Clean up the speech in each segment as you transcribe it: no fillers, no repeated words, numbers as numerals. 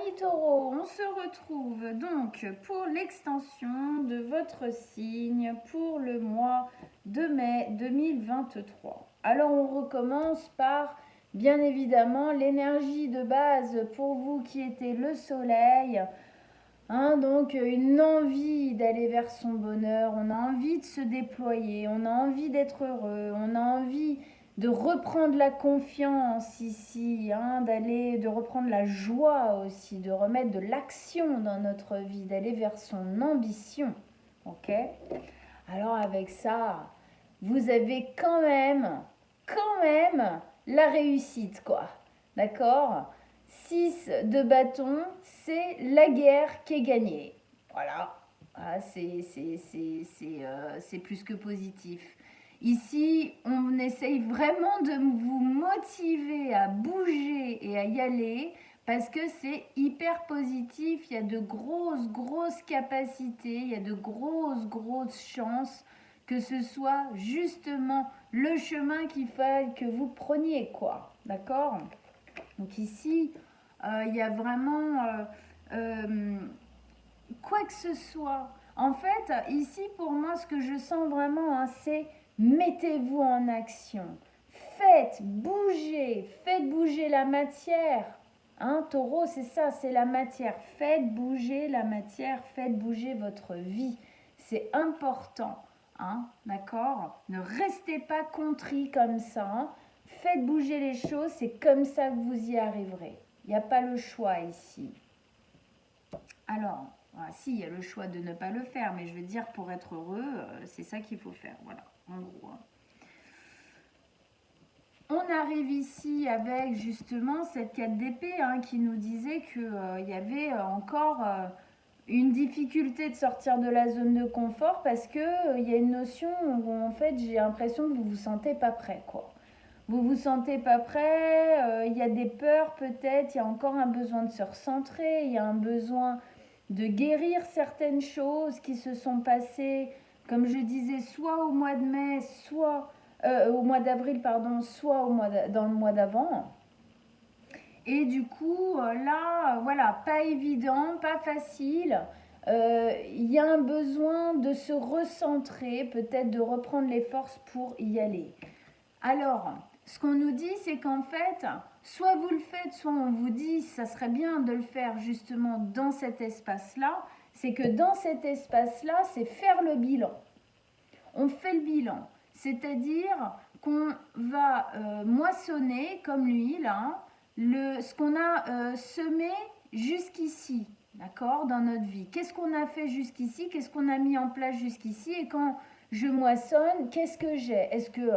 Amis taureaux, on se retrouve donc pour l'extension de votre signe pour le mois de mai 2023. Alors on recommence par bien évidemment l'énergie de base pour vous qui était le soleil. Donc une envie d'aller vers son bonheur, on a envie de se déployer, on a envie d'être heureux, on a envie de reprendre la confiance ici, de reprendre la joie aussi, de remettre de l'action dans notre vie, d'aller vers son ambition. Ok? Alors avec ça, vous avez quand même la réussite, quoi. D'accord? 6 de bâton, c'est la guerre qui est gagnée. Voilà. Ah, c'est plus que positif. Ici, on essaye vraiment de vous motiver à bouger et à y aller parce que c'est hyper positif. Il y a de grosses capacités, il y a de grosses chances que ce soit justement le chemin qu'il faille que vous preniez, quoi. D'accord? Donc ici, il y a vraiment quoi que ce soit. En fait, ici, pour moi, ce que je sens vraiment, c'est mettez-vous en action. Faites bouger la matière. Taureau, c'est ça, c'est la matière. Faites bouger la matière, faites bouger votre vie. C'est important, d'accord? Ne restez pas contrit comme ça. Faites bouger les choses, c'est comme ça que vous y arriverez. Il n'y a pas le choix ici. Alors, si, il y a le choix de ne pas le faire, mais je veux dire, pour être heureux, c'est ça qu'il faut faire, voilà, en gros. On arrive ici avec justement cette 4 d'épée qui nous disait qu'il y avait encore une difficulté de sortir de la zone de confort parce qu'il y a une notion où en fait j'ai l'impression que vous ne vous sentez pas prêt, quoi. Vous vous sentez pas prêt, il y a des peurs peut-être, il y a encore un besoin de se recentrer, il y a un besoin de guérir certaines choses qui se sont passées, comme je disais, soit au mois de mai, soit au mois d'avril, pardon, soit dans le mois d'avant. Et du coup, là, voilà, pas évident, pas facile. Il y a un besoin de se recentrer, peut-être de reprendre les forces pour y aller. Alors, ce qu'on nous dit, c'est qu'en fait, soit vous le faites, soit on vous dit, ça serait bien de le faire justement dans cet espace-là. C'est que dans cet espace-là, c'est faire le bilan. On fait le bilan, c'est-à-dire qu'on va moissonner comme l'huile, ce qu'on a semé jusqu'ici, d'accord, dans notre vie. Qu'est-ce qu'on a fait jusqu'ici? Qu'est-ce qu'on a mis en place jusqu'ici? Et quand je moissonne, qu'est-ce que j'ai? Est-ce que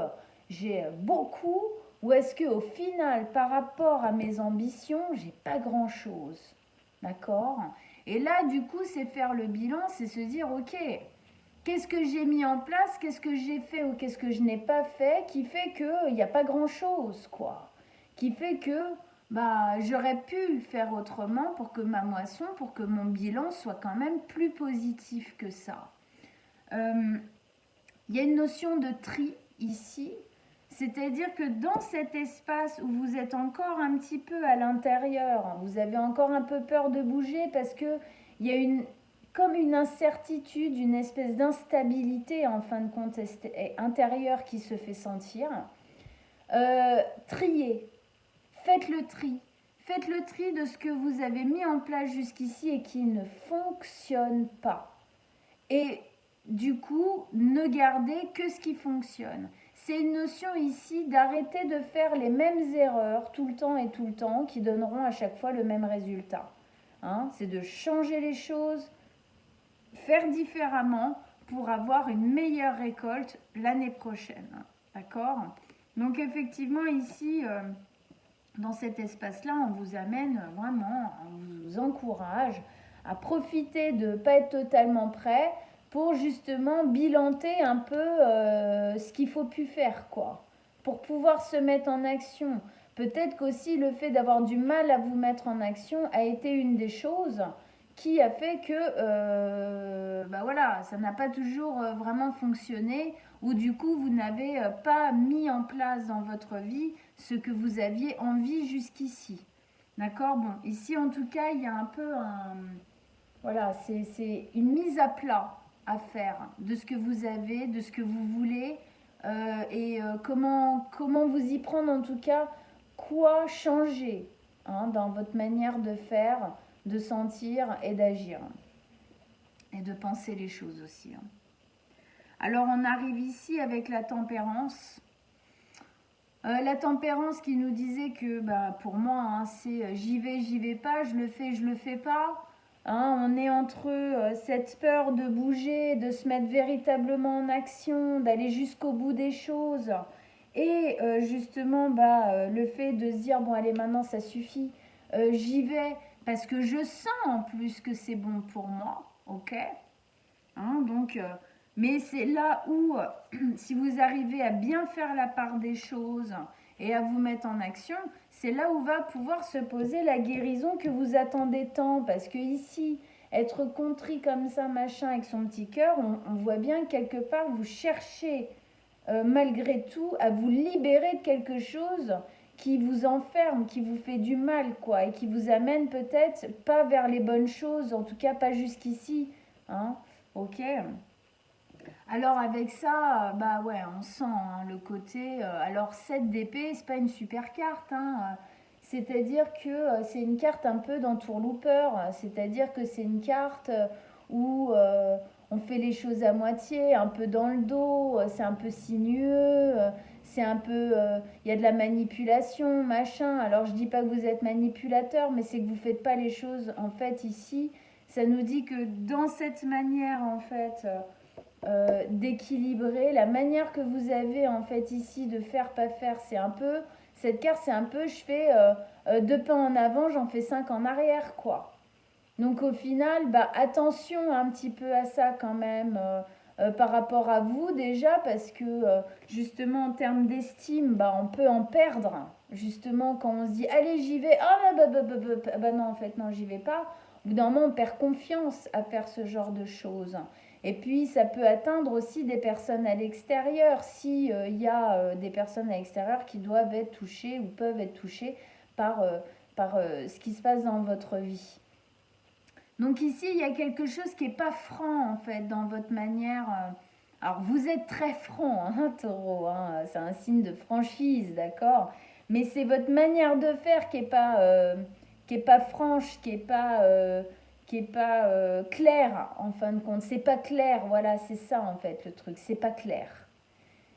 j'ai beaucoup ou est-ce qu'au final, par rapport à mes ambitions, j'ai pas grand-chose? D'accord? Et là, du coup, c'est faire le bilan, c'est se dire, ok, qu'est-ce que j'ai mis en place, qu'est-ce que j'ai fait ou qu'est-ce que je n'ai pas fait qui fait qu'il n'y a pas grand-chose, quoi. Qui fait que j'aurais pu faire autrement pour que ma moisson, pour que mon bilan soit quand même plus positif que ça. Il y a une notion de tri ici, c'est-à-dire que dans cet espace où vous êtes encore un petit peu à l'intérieur, vous avez encore un peu peur de bouger parce que il y a comme une incertitude, une espèce d'instabilité en fin de compte intérieure qui se fait sentir. Triez, faites le tri. Faites le tri de ce que vous avez mis en place jusqu'ici et qui ne fonctionne pas. Et du coup, ne gardez que ce qui fonctionne. C'est une notion ici d'arrêter de faire les mêmes erreurs tout le temps qui donneront à chaque fois le même résultat. C'est de changer les choses, faire différemment pour avoir une meilleure récolte l'année prochaine. D'accord? Donc effectivement ici, dans cet espace-là, on vous amène vraiment, on vous encourage à profiter de ne pas être totalement prêt pour justement bilanter un peu ce qu'il ne faut plus faire, quoi. Pour pouvoir se mettre en action. Peut-être qu'aussi le fait d'avoir du mal à vous mettre en action a été une des choses qui a fait que voilà, ça n'a pas toujours vraiment fonctionné ou du coup vous n'avez pas mis en place dans votre vie ce que vous aviez envie jusqu'ici. D'accord? Bon, ici en tout cas, il y a un peu un... Voilà, c'est une mise à plat à faire de ce que vous avez, de ce que vous voulez et comment vous y prendre en tout cas, quoi changer hein, dans votre manière de faire, de sentir et d'agir et de penser les choses aussi. Hein. Alors on arrive ici avec la tempérance. La tempérance qui nous disait que bah, pour moi, hein, c'est j'y vais pas, je le fais pas. Hein, on est entre cette peur de bouger, de se mettre véritablement en action, d'aller jusqu'au bout des choses. Et justement, le fait de se dire, bon allez, maintenant ça suffit, j'y vais parce que je sens en plus que c'est bon pour moi. Ok. Hein, donc, mais c'est là où, si vous arrivez à bien faire la part des choses et à vous mettre en action, c'est là où va pouvoir se poser la guérison que vous attendez tant. Parce que ici, être contrit comme ça, machin, avec son petit cœur, on voit bien que quelque part, vous cherchez malgré tout à vous libérer de quelque chose qui vous enferme, qui vous fait du mal, quoi, et qui vous amène peut-être pas vers les bonnes choses, en tout cas pas jusqu'ici. Hein. Ok. Alors avec ça, bah ouais, on sent hein, le côté. Alors 7 d'épée, c'est pas une super carte. Hein, c'est-à-dire que c'est une carte un peu d'entourloupeur. C'est-à-dire que c'est une carte où on fait les choses à moitié, un peu dans le dos, c'est un peu sinueux, c'est un peu. Il y a de la manipulation, machin. Alors je dis pas que vous êtes manipulateur, mais c'est que vous faites pas les choses en fait ici. Ça nous dit que dans cette manière en fait. D'équilibrer la manière que vous avez en fait ici de faire pas faire c'est un peu cette carte c'est un peu je fais 2 pas en avant j'en fais 5 en arrière quoi donc au final attention un petit peu à ça quand même par rapport à vous déjà parce que justement en termes d'estime on peut en perdre justement quand on se dit allez j'y vais non en fait non j'y vais pas au bout d'un moment on perd confiance à faire ce genre de choses. Et puis, ça peut atteindre aussi des personnes à l'extérieur, s'il y a des personnes à l'extérieur qui doivent être touchées ou peuvent être touchées par ce qui se passe dans votre vie. Donc ici, il y a quelque chose qui n'est pas franc, en fait, dans votre manière. Alors, vous êtes très franc, hein, taureau, hein, c'est un signe de franchise, d'accord. Mais c'est votre manière de faire qui est pas franche, qui est pas clair en fin de compte. C'est pas clair, voilà, c'est ça en fait le truc, c'est pas clair.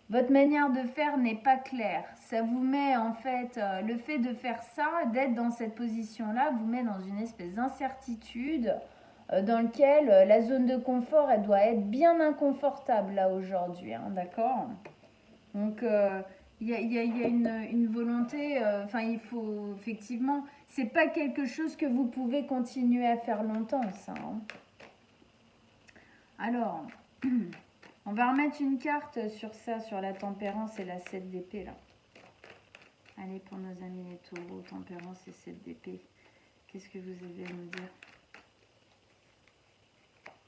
Votre manière de faire n'est pas claire. Ça vous met en fait, le fait de faire ça, d'être dans cette position-là, vous met dans une espèce d'incertitude dans lequel la zone de confort, elle doit être bien inconfortable là aujourd'hui, hein, d'accord. Donc, il y a une volonté, enfin, il faut effectivement, c'est pas quelque chose que vous pouvez continuer à faire longtemps, ça. Hein. Alors, on va remettre une carte sur ça, sur la tempérance et la 7 d'épée, là. Allez, pour nos amis les taureaux, tempérance et 7 d'épée. Qu'est-ce que vous avez à nous dire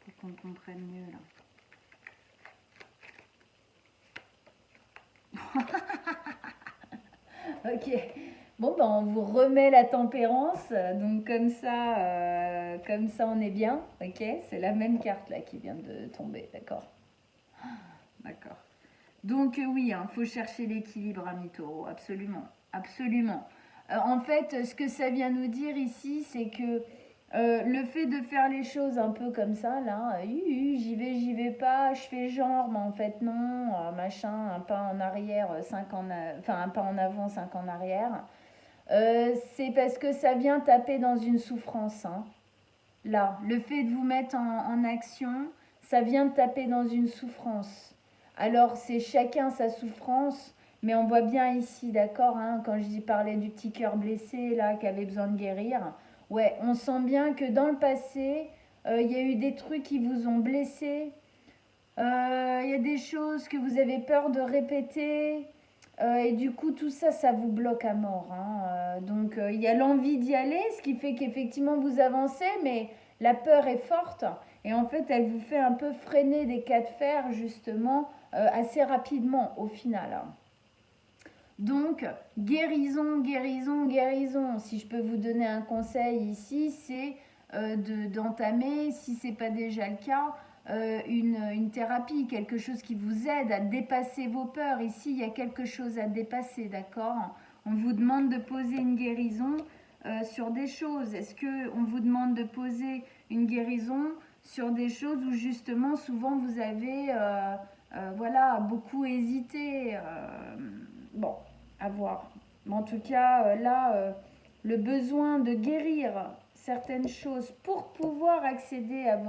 pour qu'on comprenne mieux, là. Ok. Bon, on vous remet la tempérance. Donc, comme ça, on est bien. Ok. C'est la même carte là qui vient de tomber. D'accord. D'accord. Donc, oui, il faut chercher l'équilibre, ami taureau. Absolument. Absolument. En fait, ce que ça vient nous dire ici, c'est que le fait de faire les choses un peu comme ça, là, j'y vais pas, je fais genre, mais en fait non, machin, un pas en arrière, un pas en avant, 5 en arrière. C'est parce que ça vient taper dans une souffrance. Hein. Là, le fait de vous mettre en action, ça vient taper dans une souffrance. Alors, c'est chacun sa souffrance, mais on voit bien ici, d'accord, hein, quand je dis parlais du petit cœur blessé, là, qui avait besoin de guérir. Ouais, on sent bien que dans le passé, il y a eu des trucs qui vous ont blessé. Il y a des choses que vous avez peur de répéter. Et du coup, tout ça, ça vous bloque à mort. Hein. Donc, il y a l'envie d'y aller, ce qui fait qu'effectivement, vous avancez, mais la peur est forte. Et en fait, elle vous fait un peu freiner des cas de fer, justement, assez rapidement, au final. Hein. Donc, guérison, guérison, guérison. Si je peux vous donner un conseil ici, c'est d'entamer, si ce n'est pas déjà le cas, une thérapie, quelque chose qui vous aide à dépasser vos peurs. Ici, il y a quelque chose à dépasser, d'accord? On vous demande de poser une guérison sur des choses. Est-ce qu'on vous demande de poser une guérison sur des choses où justement, souvent, vous avez voilà, beaucoup hésité bon, à voir. Mais en tout cas, là, le besoin de guérir certaines choses pour pouvoir accéder à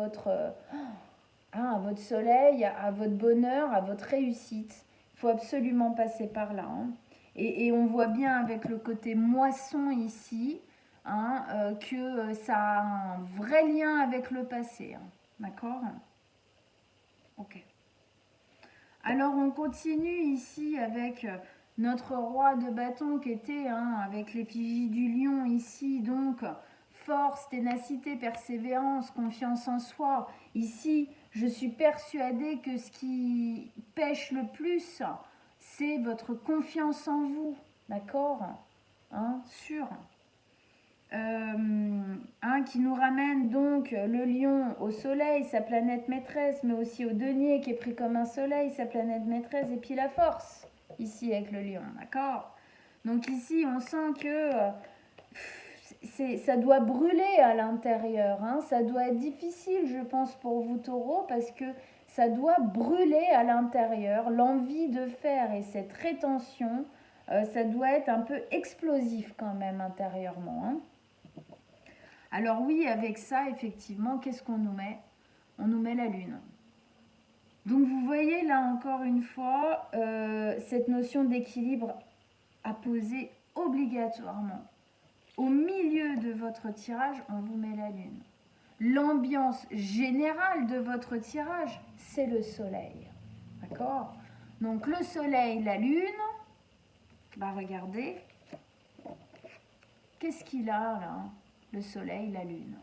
à votre soleil, à votre bonheur, à votre réussite. Il faut absolument passer par là. Hein. Et on voit bien avec le côté moisson ici hein, que ça a un vrai lien avec le passé. Hein. D'accord? Ok. Alors on continue ici avec notre roi de bâton qui était hein, avec l'effigie du lion ici, donc force, ténacité, persévérance, confiance en soi. Ici, je suis persuadée que ce qui pêche le plus, c'est votre confiance en vous, d'accord hein, sûr. Qui nous ramène donc le lion au soleil, sa planète maîtresse, mais aussi au denier qui est pris comme un soleil, sa planète maîtresse, et puis la force, ici avec le lion, d'accord? Donc ici, on sent que ça doit brûler à l'intérieur, hein, ça doit être difficile, je pense, pour vous taureaux, parce que ça doit brûler à l'intérieur, l'envie de faire et cette rétention, ça doit être un peu explosif quand même intérieurement, hein. Alors oui, avec ça, effectivement, qu'est-ce qu'on nous met? On nous met la lune. Donc vous voyez là encore une fois, cette notion d'équilibre à poser obligatoirement. Au milieu de votre tirage, on vous met la lune. L'ambiance générale de votre tirage, c'est le soleil. D'accord? Donc le soleil, la lune, bah regardez, qu'est-ce qu'il a là? Le soleil, la lune.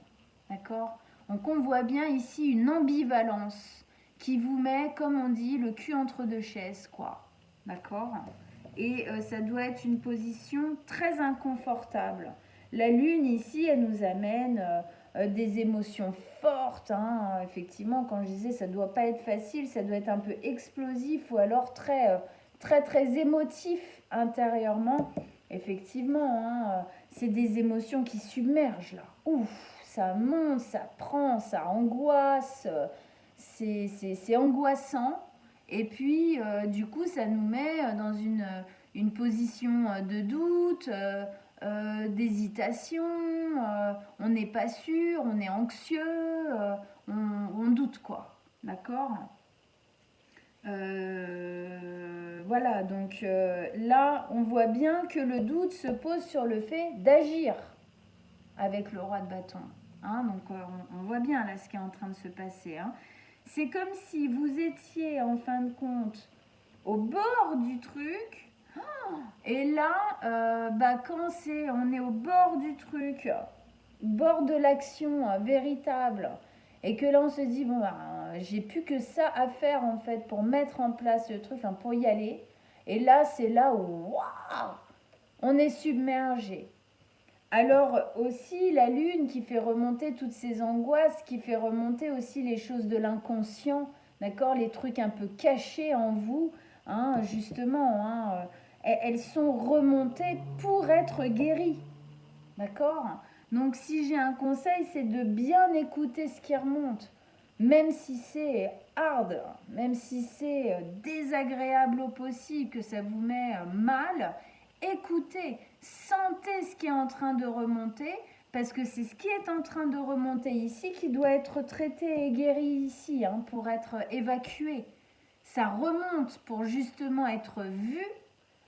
D'accord? Donc on voit bien ici une ambivalence qui vous met, comme on dit, le cul entre deux chaises, quoi. D'accord? Et ça doit être une position très inconfortable. La lune ici, elle nous amène des émotions fortes. Hein. Effectivement, quand je disais ça ne doit pas être facile, ça doit être un peu explosif ou alors très émotif intérieurement. Effectivement, hein, c'est des émotions qui submergent là. Ouf, ça monte, ça prend, ça angoisse. C'est angoissant. Et puis, du coup, ça nous met dans une position de doute, d'hésitation. On n'est pas sûr, on est anxieux, on doute quoi. D'accord? Voilà, donc là, on voit bien que le doute se pose sur le fait d'agir avec le roi de bâton. Hein, donc on voit bien là ce qui est en train de se passer. Hein. C'est comme si vous étiez en fin de compte au bord du truc. Et là, quand on est au bord du truc, bord de l'action véritable, et que là on se dit, bon, j'ai plus que ça à faire en fait pour mettre en place le truc, enfin, pour y aller. Et là, c'est là où waouh, on est submergé. Alors aussi la lune qui fait remonter toutes ces angoisses, qui fait remonter aussi les choses de l'inconscient, d'accord, les trucs un peu cachés en vous, hein, justement, hein, elles sont remontées pour être guéries, d'accord. Donc si j'ai un conseil, c'est de bien écouter ce qui remonte, même si c'est hard, même si c'est désagréable au possible, que ça vous met mal. Écoutez, sentez ce qui est en train de remonter, parce que c'est ce qui est en train de remonter ici qui doit être traité et guéri ici, hein, pour être évacué. Ça remonte pour justement être vu,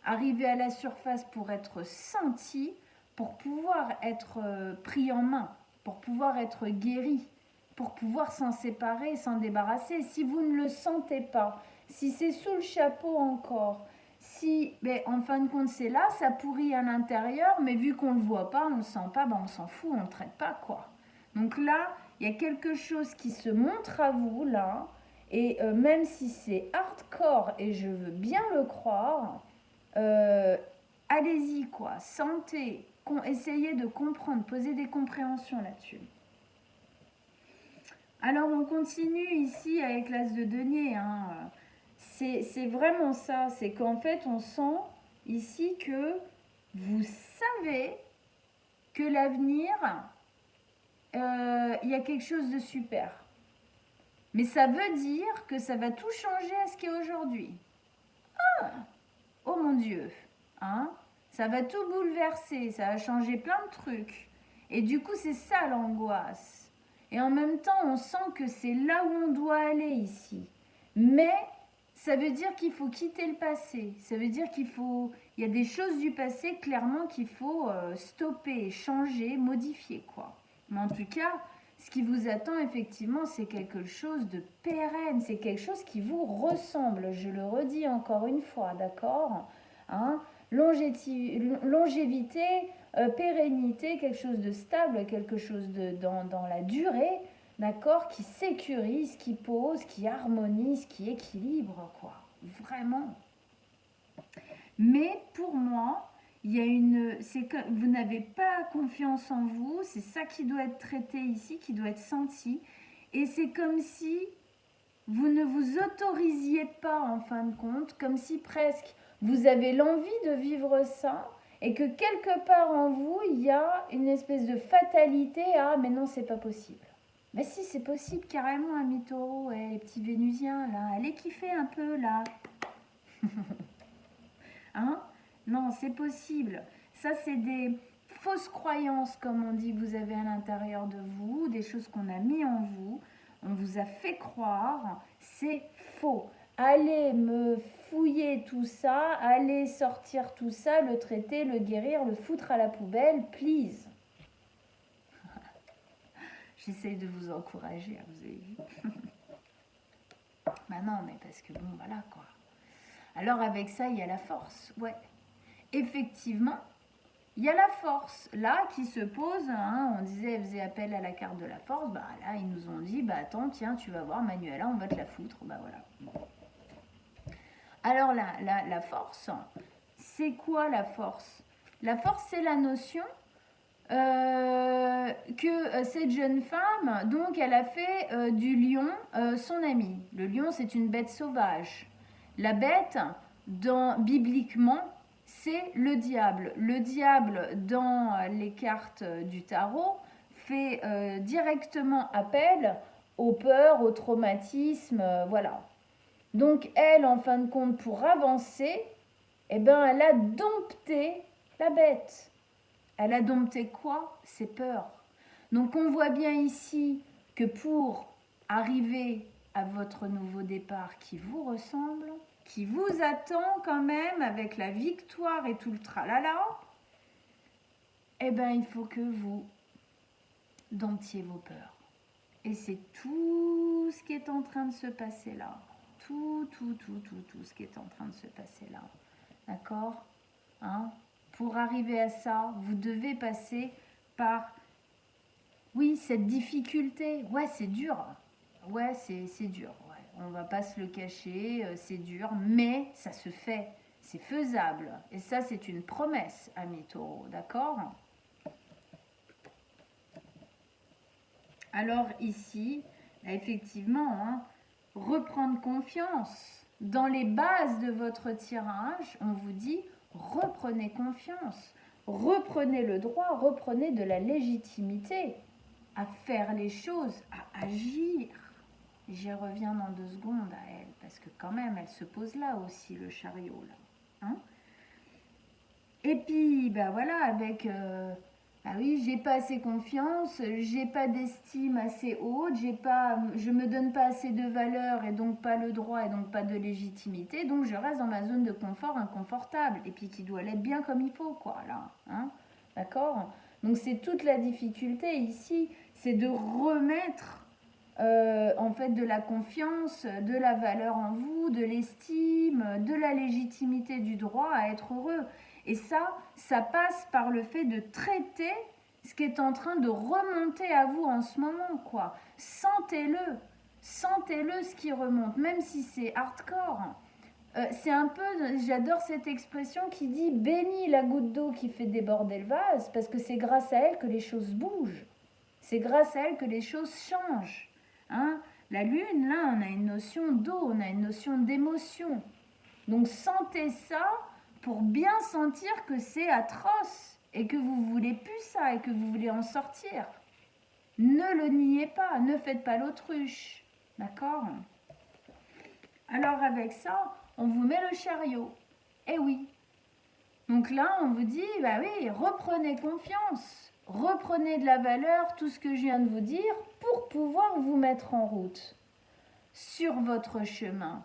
arriver à la surface pour être senti, pour pouvoir être pris en main, pour pouvoir être guéri, pour pouvoir s'en séparer, s'en débarrasser. Si vous ne le sentez pas, si c'est sous le chapeau encore, si, en fin de compte, c'est là, ça pourrit à l'intérieur, mais vu qu'on ne le voit pas, on ne le sent pas, on s'en fout, on ne le traite pas, quoi. Donc là, il y a quelque chose qui se montre à vous, là, et même si c'est hardcore, et je veux bien le croire, allez-y quoi, sentez, essayez de comprendre, posez des compréhensions là-dessus. Alors on continue ici avec l'as de denier, hein. C'est vraiment ça, c'est qu'en fait on sent ici que vous savez que l'avenir, il y a quelque chose de super. Mais ça veut dire que ça va tout changer à ce qui est aujourd'hui. Ah, oh mon Dieu, hein? Ça va tout bouleverser, ça va changer plein de trucs. Et du coup, c'est ça l'angoisse. Et en même temps, on sent que c'est là où on doit aller ici. Mais ça veut dire qu'il faut quitter le passé. Ça veut dire qu'il y a des choses du passé clairement qu'il faut stopper, changer, modifier quoi. Mais en tout cas, ce qui vous attend effectivement, c'est quelque chose de pérenne, c'est quelque chose qui vous ressemble. Je le redis encore une fois, d'accord, hein? Longévité, pérennité, quelque chose de stable, quelque chose dans la durée, d'accord, qui sécurise, qui pose, qui harmonise, qui équilibre, quoi. Vraiment. Mais pour moi, il y a c'est que vous n'avez pas confiance en vous, c'est ça qui doit être traité ici, qui doit être senti. Et c'est comme si vous ne vous autorisiez pas en fin de compte, comme si presque vous avez l'envie de vivre ça et que quelque part en vous, il y a une espèce de fatalité à « mais non, c'est pas possible ». Mais si, c'est possible carrément, ami taureau, et les petits vénusiens, là, allez kiffer un peu, là. Hein? Non, c'est possible. Ça, c'est des fausses croyances, comme on dit, que vous avez à l'intérieur de vous, des choses qu'on a mis en vous, on vous a fait croire, c'est faux. Allez me fouiller tout ça, allez sortir tout ça, le traiter, le guérir, le foutre à la poubelle, please. J'essaye de vous encourager, vous avez vu. Bah non, mais parce que bon, voilà quoi. Alors avec ça, il y a la force, ouais. Effectivement, il y a la force là qui se pose, hein, on disait, elle faisait appel à la carte de la force, bah là ils nous ont dit, bah attends, tiens, tu vas voir Manuela, on va te la foutre, bah voilà. Bon. Alors la force, c'est quoi la force? La force, c'est la notion que cette jeune femme, donc elle a fait du lion son ami. Le lion, c'est une bête sauvage. La bête, bibliquement, c'est le diable. Le diable, dans les cartes du tarot, fait directement appel aux peurs, aux traumatismes, voilà. Donc elle, en fin de compte, pour avancer, eh ben, elle a dompté la bête. Elle a dompté quoi? Ses peurs. Donc on voit bien ici que pour arriver à votre nouveau départ qui vous ressemble, qui vous attend quand même avec la victoire et tout le tralala, eh ben il faut que vous domptiez vos peurs. Et c'est tout ce qui est en train de se passer là. Tout ce qui est en train de se passer là. D'accord, hein? Pour arriver à ça, vous devez passer par, oui, cette difficulté. Ouais, c'est dur. Ouais, c'est dur. Ouais. On va pas se le cacher, c'est dur, mais ça se fait. C'est faisable. Et ça, c'est une promesse, ami taureau. D'accord? Alors ici, effectivement, hein, reprendre confiance. Dans les bases de votre tirage, on vous dit reprenez confiance, reprenez le droit, reprenez de la légitimité à faire les choses, à agir. J'y reviens dans 2 secondes à elle, parce que quand même, elle se pose là aussi, le chariot. Là. Hein? Et puis, ben voilà, avec... ah oui, j'ai pas assez confiance, j'ai pas d'estime assez haute, je me donne pas assez de valeur et donc pas le droit et donc pas de légitimité, donc je reste dans ma zone de confort inconfortable et puis qui doit l'être bien comme il faut, quoi, là, hein, d'accord? Donc c'est toute la difficulté ici, c'est de remettre en fait de la confiance, de la valeur en vous, de l'estime, de la légitimité du droit à être heureux. Et ça passe par le fait de traiter ce qui est en train de remonter à vous en ce moment, quoi. Sentez-le ce qui remonte, même si c'est hardcore. c'est un peu, j'adore cette expression qui dit bénis la goutte d'eau qui fait déborder le vase, parce que c'est grâce à elle que les choses bougent. C'est grâce à elle que les choses changent. Hein. La lune, là, on a une notion d'eau, on a une notion d'émotion. Donc sentez ça pour bien sentir que c'est atroce et que vous voulez plus ça et que vous voulez en sortir. Ne le niez pas, ne faites pas l'autruche. D'accord? Alors avec ça, on vous met le chariot. Eh oui. Donc là, on vous dit, bah oui, reprenez confiance. Reprenez de la valeur, tout ce que je viens de vous dire, pour pouvoir vous mettre en route sur votre chemin.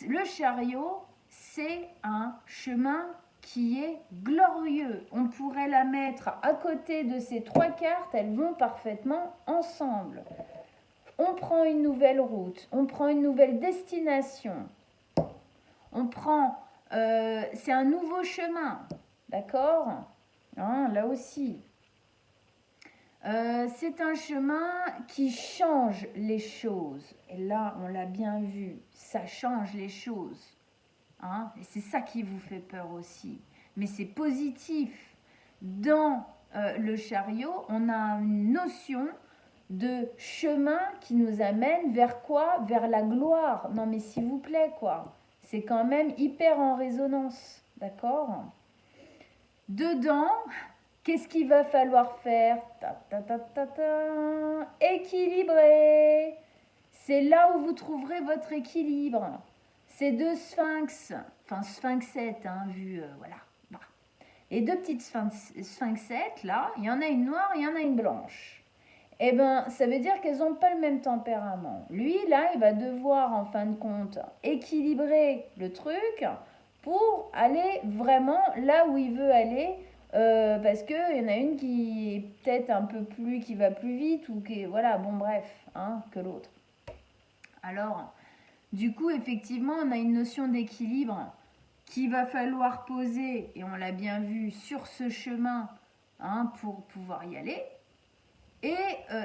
Le chariot, c'est un chemin qui est glorieux. On pourrait la mettre à côté de ces 3 cartes, elles vont parfaitement ensemble. On prend une nouvelle route, on prend une nouvelle destination, on prend, c'est un nouveau chemin, d'accord, hein, là aussi. C'est un chemin qui change les choses. Et là, on l'a bien vu, ça change les choses. Hein, et c'est ça qui vous fait peur aussi. Mais c'est positif. Dans le chariot, on a une notion de chemin qui nous amène vers quoi? Vers la gloire. Non mais s'il vous plaît, quoi. C'est quand même hyper en résonance. D'accord? Dedans, qu'est-ce qu'il va falloir faire? Équilibrer. C'est là où vous trouverez votre équilibre. Ces 2 sphinx, enfin sphinxettes, hein, vu, voilà. Les 2 petites sphinxettes, là, il y en a une noire, il y en a une blanche. Eh bien, ça veut dire qu'elles n'ont pas le même tempérament. Lui, là, il va devoir, en fin de compte, équilibrer le truc pour aller vraiment là où il veut aller, parce qu'il y en a une qui est peut-être un peu plus, qui va plus vite, ou qui, voilà, bon bref, hein, que l'autre. Alors, du coup, effectivement, on a une notion d'équilibre qu'il va falloir poser, et on l'a bien vu, sur ce chemin, hein, pour pouvoir y aller. Et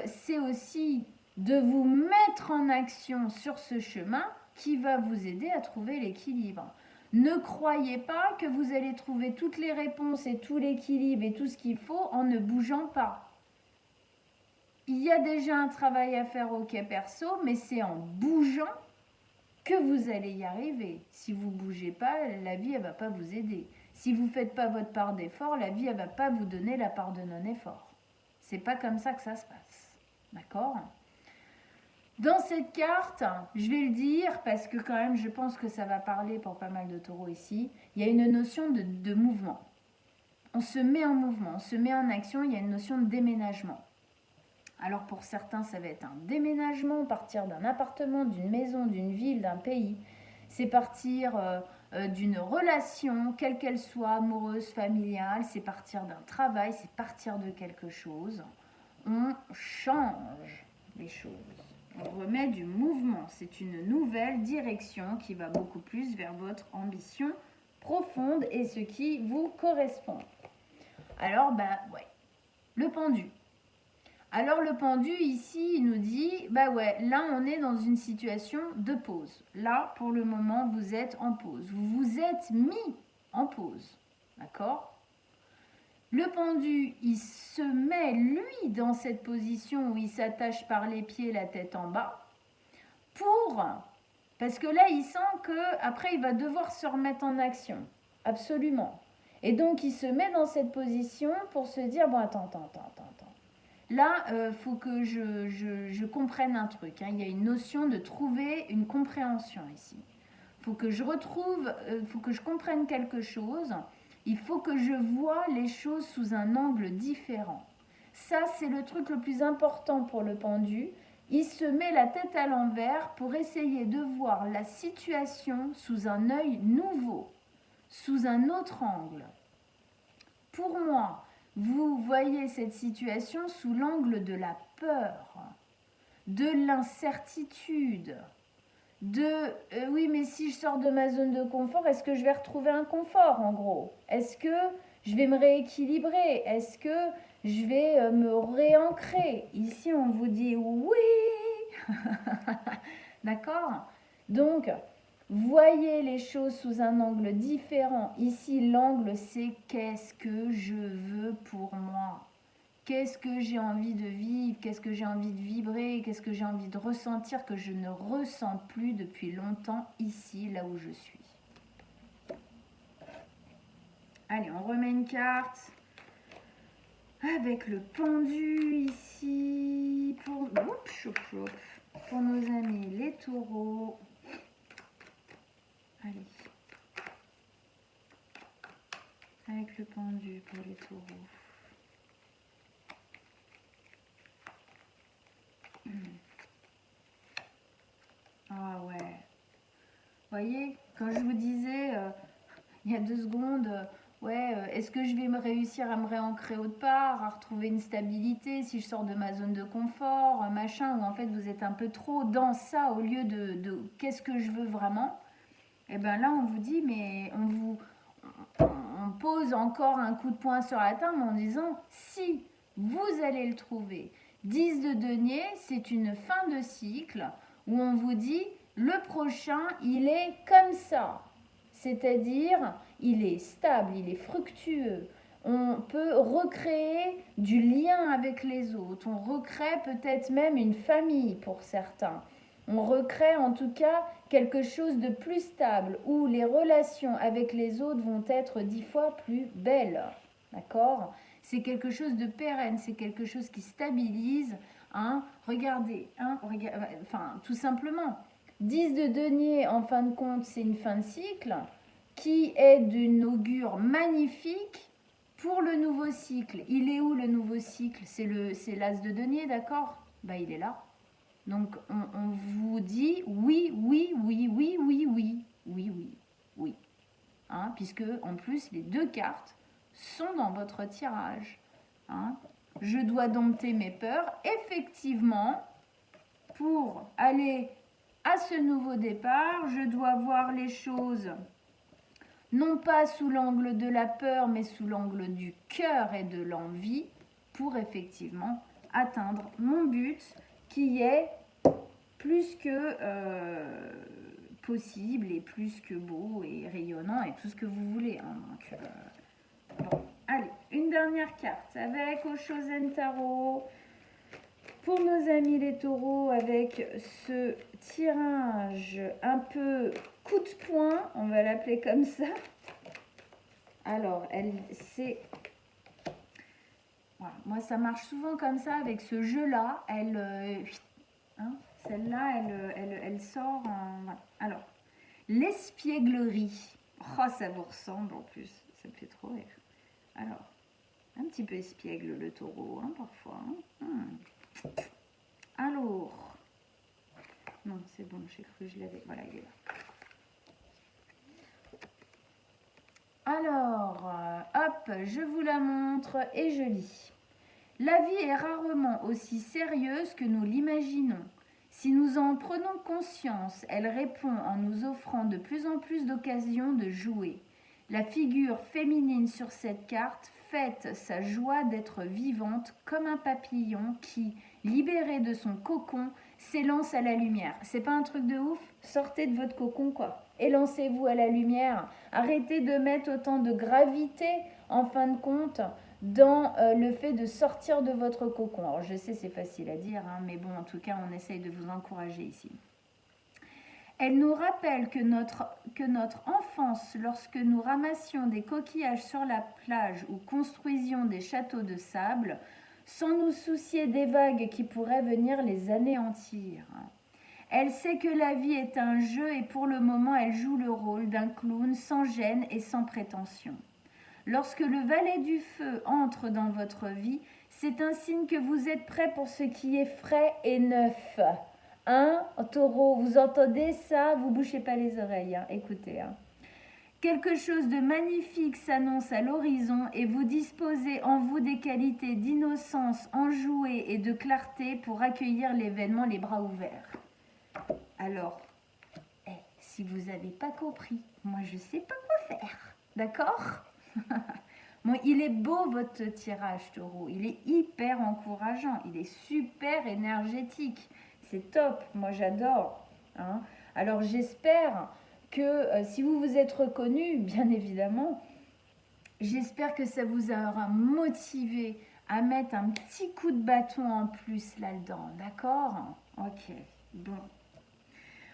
c'est aussi de vous mettre en action sur ce chemin qui va vous aider à trouver l'équilibre. Ne croyez pas que vous allez trouver toutes les réponses et tout l'équilibre et tout ce qu'il faut en ne bougeant pas. Il y a déjà un travail à faire au cas perso, mais c'est en bougeant que vous allez y arriver. Si vous ne bougez pas, la vie ne va pas vous aider. Si vous ne faites pas votre part d'effort, la vie ne va pas vous donner la part de non-effort. C'est pas comme ça que ça se passe. D'accord? Dans cette carte, je vais le dire parce que quand même je pense que ça va parler pour pas mal de taureaux ici, il y a une notion de mouvement. On se met en mouvement, on se met en action, il y a une notion de déménagement. Alors pour certains, ça va être un déménagement, partir d'un appartement, d'une maison, d'une ville, d'un pays. C'est partir d'une relation, quelle qu'elle soit, amoureuse, familiale. C'est partir d'un travail, c'est partir de quelque chose. On change les choses. On remet du mouvement. C'est une nouvelle direction qui va beaucoup plus vers votre ambition profonde et ce qui vous correspond. Alors, ouais, le pendu. Alors le pendu ici, il nous dit, ouais, là on est dans une situation de pause. Là, pour le moment, vous êtes en pause. Vous vous êtes mis en pause. D'accord? Le pendu, il se met, lui, dans cette position où il s'attache par les pieds, la tête en bas, parce que là, il sent qu'après, il va devoir se remettre en action. Absolument. Et donc, il se met dans cette position pour se dire, bon, attends. Là, faut que je comprenne un truc. Hein. Il y a une notion de trouver une compréhension ici. Faut que je faut que je comprenne quelque chose. Il faut que je vois les choses sous un angle différent. Ça, c'est le truc le plus important pour le pendu. Il se met la tête à l'envers pour essayer de voir la situation sous un œil nouveau, sous un autre angle. Pour moi, vous voyez cette situation sous l'angle de la peur, de l'incertitude, oui, mais si je sors de ma zone de confort, est-ce que je vais retrouver un confort en gros? Est-ce que je vais me rééquilibrer? Est-ce que je vais me réancrer? Ici, on vous dit oui. D'accord? Donc, Voyez les choses sous un angle différent. Ici, l'angle, c'est qu'est-ce que je veux pour moi? Qu'est-ce que j'ai envie de vivre? Qu'est-ce que j'ai envie de vibrer? Qu'est-ce que j'ai envie de ressentir que je ne ressens plus depuis longtemps ici, là où je suis? Allez, on remet une carte avec le pendu ici pour nos amis les taureaux. Allez. Avec le pendu pour les taureaux. Ah ouais. Voyez, quand je vous disais il y a 2 secondes, est-ce que je vais me réussir à me réancrer autre part, à retrouver une stabilité si je sors de ma zone de confort, machin, où en fait vous êtes un peu trop dans ça au lieu de qu'est-ce que je veux vraiment? Et bien là on vous dit, mais on pose encore un coup de poing sur la table en disant si vous allez le trouver. 10 de denier, c'est une fin de cycle où on vous dit le prochain, il est comme ça. C'est-à-dire, il est stable, il est fructueux. On peut recréer du lien avec les autres. On recrée peut-être même une famille pour certains. On recrée en tout cas quelque chose de plus stable où les relations avec les autres vont être 10 fois plus belles. D'accord? C'est quelque chose de pérenne, c'est quelque chose qui stabilise. Regardez, tout simplement. 10 de denier, en fin de compte, c'est une fin de cycle qui est d'une augure magnifique pour le nouveau cycle. Il est où le nouveau cycle? C'est l'as de denier, d'accord? Il est là. Donc, on vous dit oui, oui, oui, oui, oui, oui, oui, oui, oui. Puisque, en plus, les 2 cartes sont dans votre tirage. Je dois dompter mes peurs. Effectivement, pour aller à ce nouveau départ, je dois voir les choses non pas sous l'angle de la peur, mais sous l'angle du cœur et de l'envie pour effectivement atteindre mon but qui est plus que possible et plus que beau et rayonnant et tout ce que vous voulez. Bon, allez, une dernière carte avec Oshozen Tarot. Pour nos amis les taureaux, avec ce tirage un peu coup de poing, on va l'appeler comme ça. Alors, voilà, moi ça marche souvent comme ça avec ce jeu-là. Celle-là, elle sort en... Voilà. Alors, l'espièglerie. Oh, ça vous ressemble en plus. Ça me fait trop rire. Alors, un petit peu espiègle le taureau, parfois. Alors, non, c'est bon, j'ai cru que je l'avais. Voilà, il est là. Alors, hop, je vous la montre et je lis. La vie est rarement aussi sérieuse que nous l'imaginons. Si nous en prenons conscience, elle répond en nous offrant de plus en plus d'occasions de jouer. La figure féminine sur cette carte fête sa joie d'être vivante comme un papillon qui, libéré de son cocon, s'élance à la lumière. C'est pas un truc de ouf? Sortez de votre cocon, quoi. Élancez-vous à la lumière. Arrêtez de mettre autant de gravité, en fin de compte, dans le fait de sortir de votre cocon. Alors, je sais, c'est facile à dire, mais bon, en tout cas, on essaye de vous encourager ici. Elle nous rappelle que notre enfance, lorsque nous ramassions des coquillages sur la plage ou construisions des châteaux de sable, sans nous soucier des vagues qui pourraient venir les anéantir. Elle sait que la vie est un jeu et pour le moment, elle joue le rôle d'un clown sans gêne et sans prétention. Lorsque le valet du feu entre dans votre vie, c'est un signe que vous êtes prêt pour ce qui est frais et neuf. Taureau, vous entendez ça? Vous bouchez pas les oreilles, écoutez. Quelque chose de magnifique s'annonce à l'horizon et vous disposez en vous des qualités d'innocence enjouée et de clarté pour accueillir l'événement les bras ouverts. Alors, si vous n'avez pas compris, moi je sais pas quoi faire, d'accord? Bon, il est beau votre tirage, taureau, il est hyper encourageant, il est super énergétique, c'est top, moi j'adore. Alors j'espère que si vous vous êtes reconnu, bien évidemment, j'espère que ça vous aura motivé à mettre un petit coup de bâton en plus là-dedans, d'accord? Ok, bon.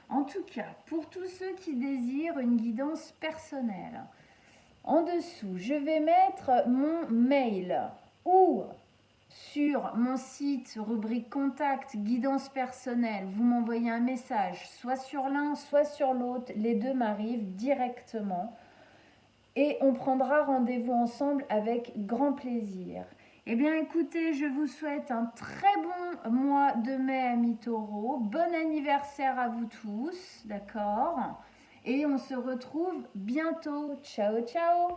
En tout cas, pour tous ceux qui désirent une guidance personnelle, en dessous, je vais mettre mon mail ou sur mon site, rubrique contact, guidance personnelle, vous m'envoyez un message, soit sur l'un, soit sur l'autre, les deux m'arrivent directement. Et on prendra rendez-vous ensemble avec grand plaisir. Eh bien écoutez, je vous souhaite un très bon mois de mai, amis taureaux. Bon anniversaire à vous tous, d'accord? Et on se retrouve bientôt. Ciao, ciao!